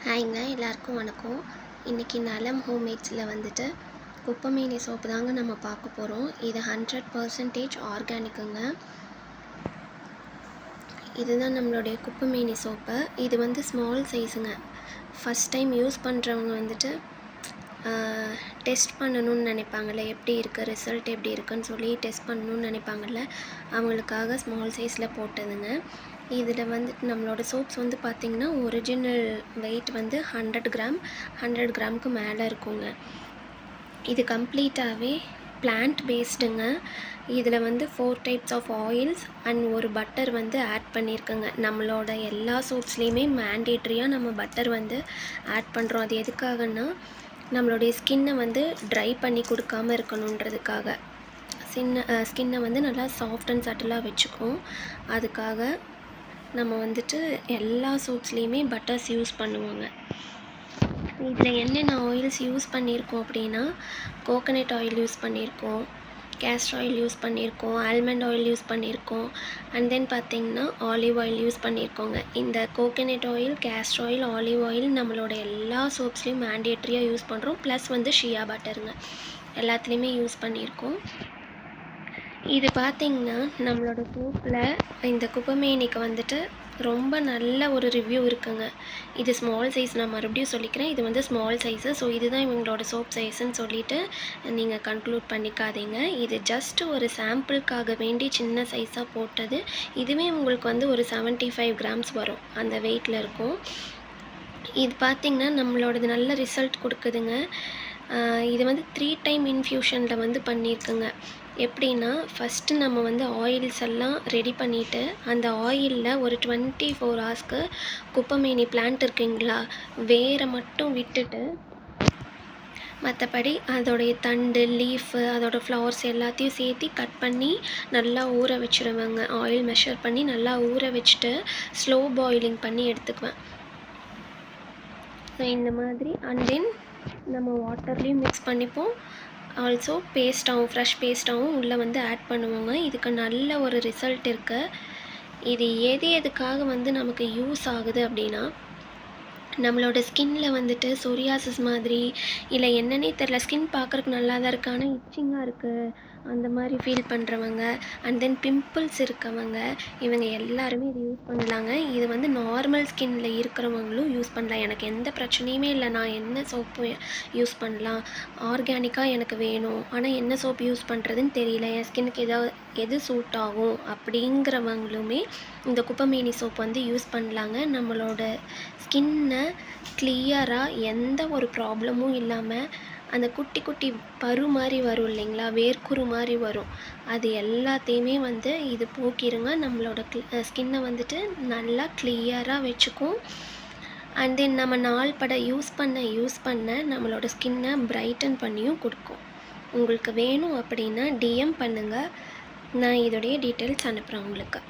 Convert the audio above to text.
ஹாய்ங்க, எல்லாருக்கும் வணக்கம். இன்றைக்கி நலம் ஹோம்மேட்ஸில் வந்துட்டு குப்பைமேனி சோப்பு தாங்க நம்ம பார்க்க போகிறோம். இது 100% ஆர்கானிக்குங்க. இதுதான் நம்மளுடைய குப்பைமேனி சோப்பு. இது வந்து ஸ்மால் சைஸுங்க. ஃபஸ்ட் டைம் யூஸ் பண்ணுறவங்க வந்துட்டு டெஸ்ட் பண்ணணும்னு நினைப்பாங்கள்ல, எப்படி இருக்குது ரிசல்ட் எப்படி இருக்குன்னு சொல்லி டெஸ்ட் பண்ணணும்னு நினைப்பாங்கள்ல, அவங்களுக்காக ஸ்மால் சைஸில் போட்டதுங்க. இதில் வந்துட்டு நம்மளோட சோப்ஸ் வந்து பார்த்திங்கன்னா ஒரிஜினல் வெயிட் வந்து 100 கிராமுக்கு மேலே இருக்குங்க. இது கம்ப்ளீட்டாகவே பிளான்ட் பேஸ்டுங்க. இதில் வந்து 4 டைப்ஸ் ஆஃப் ஆயில்ஸ் அண்ட் ஒரு பட்டர் வந்து ஆட் பண்ணியிருக்குங்க. நம்மளோட எல்லா சோப்ஸ்லேயுமே மேண்டேட்ரியாக நம்ம பட்டர் வந்து ஆட் பண்ணுறோம். அது எதுக்காகன்னா நம்மளுடைய ஸ்கின்னை வந்து ட்ரை பண்ணி கொடுக்காமல் இருக்கணுன்றதுக்காக. ஸ்கின்னை வந்து நல்லா சாஃப்ட் அண்ட் சட்டிலாக வச்சுக்கும். அதுக்காக நம்ம வந்துட்டு எல்லா சோப்ஸ்லேயுமே பட்டர்ஸ் யூஸ் பண்ணுவோங்க. இதில் என்னென்ன ஆயில்ஸ் யூஸ் பண்ணியிருக்கோம் அப்படின்னா, கோகனட் ஆயில் யூஸ் பண்ணியிருக்கோம், கேஸ்டர் ஆயில் யூஸ் பண்ணியிருக்கோம், ஆல்மண்ட் ஆயில் யூஸ் பண்ணியிருக்கோம், அண்ட் தென் பார்த்திங்கன்னா ஆலிவ் ஆயில் யூஸ் பண்ணியிருக்கோங்க. இந்த coconut oil, castor oil, olive oil நம்மளோட எல்லா சோப்ஸ்லேயும் மேண்டேட்ரியாக யூஸ் பண்ணுறோம். ப்ளஸ் வந்து ஷியா பட்டருங்க, எல்லாத்துலேயுமே யூஸ் பண்ணியிருக்கோம். இது பார்த்திங்கன்னா நம்மளோட சோப்பில் இந்த குப்பைமேனிக்கு வந்துட்டு ரொம்ப நல்ல ஒரு ரிவ்யூ இருக்குங்க. இது ஸ்மால் சைஸ், நான் மறுபடியும் சொல்லிக்கிறேன், இது வந்து ஸ்மால் சைஸு. ஸோ இதுதான் இவங்களோட சோப் சைஸுன்னு சொல்லிவிட்டு நீங்கள் கன்க்ளூட் பண்ணிக்காதீங்க. இது ஜஸ்ட் ஒரு சாம்பிளுக்காக வேண்டி சின்ன சைஸாக போட்டது. இதுவே உங்களுக்கு வந்து ஒரு 75 கிராம்ஸ் வரும், அந்த வெயிட்டில் இருக்கும். இது பார்த்திங்கன்னா நம்மளோடது நல்ல ரிசல்ட் கொடுக்குதுங்க. இது வந்து 3 டைம் இன்ஃப்யூஷனில் வந்து பண்ணியிருக்குங்க. எப்படின்னா, ஃபஸ்ட்டு நம்ம வந்து ஆயில்ஸ் எல்லாம் ரெடி பண்ணிவிட்டு அந்த ஆயிலில் ஒரு 24 ஹவர்ஸ்க்கு குப்பைமேனி பிளான்ட் இருக்குங்களா, வேரை மட்டும் விட்டுட்டு மற்றபடி அதோடைய தண்டு, லீஃபு, அதோடய ஃப்ளவர்ஸ் எல்லாத்தையும் சேர்த்து கட் பண்ணி நல்லா ஊற வச்சுடுவேங்க. ஆயில் மெஷர் பண்ணி நல்லா ஊற வச்சுட்டு ஸ்லோ பாயிலிங் பண்ணி எடுத்துக்குவேன். ஸோ இந்த மாதிரி அண்ட் தென் நம்ம வாட்டர்லேயும் மிக்ஸ் பண்ணிப்போம். ஆல்சோ பேஸ்ட்டாகவும், ஃப்ரெஷ் பேஸ்ட்டாகவும் உள்ளே வந்து ஆட் பண்ணுவோங்க. இதுக்கு நல்ல ஒரு ரிசல்ட் இருக்குது. இது எதுக்காக வந்து நமக்கு யூஸ் ஆகுது அப்படின்னா, நம்மளோட ஸ்கின்னில் வந்துட்டு சொரியாசிஸ் மாதிரி இல்லை என்னன்னே தெரில, ஸ்கின் பார்க்குறக்கு நல்லா தான் இருக்குது, ஆனால் இச்சிங்காக இருக்குது, அந்த மாதிரி ஃபீல் பண்ணுறவங்க, அண்ட் தென் பிம்பிள்ஸ் இருக்கவங்க, இவங்க எல்லாருமே இது யூஸ் பண்ணலாங்க. இது வந்து நார்மல் ஸ்கின்னில் இருக்கிறவங்களும் யூஸ் பண்ணலாம். எனக்கு எந்த பிரச்சனையுமே இல்லை, நான் என்ன சோப்பு யூஸ் பண்ணலாம், ஆர்கானிக்காக எனக்கு வேணும், ஆனால் என்ன சோப்பு யூஸ் பண்ணுறதுன்னு தெரியல, என் ஸ்கின்னுக்கு எது சூட் ஆகும் அப்படிங்கிறவங்களுமே இந்த குப்பைமேனி சோப் வந்து யூஸ் பண்ணலாங்க. நம்மளோட ஸ்கின்னை கிளியராக எந்த ஒரு ப்ராப்ளமும் இல்லாமல், அந்த குட்டி குட்டி பரு மாதிரி வரும் இல்லைங்களா, வேர்க்குரு மாதிரி வரும், அது எல்லாத்தையுமே வந்து இது போக்கிருங்க. நம்மளோட ஸ்கின்னை வந்துட்டு நல்லா கிளியராக வச்சுக்கும். அண்ட் தென் நம்ம நாள் பட யூஸ் பண்ண நம்மளோட ஸ்கின்னை பிரைட்டன் பண்ணியும் கொடுக்கும். உங்களுக்கு வேணும் அப்படின்னா டிஎம் பண்ணுங்கள், நான் இதோடைய டீட்டெயில்ஸ் அனுப்புகிறேன் உங்களுக்கு.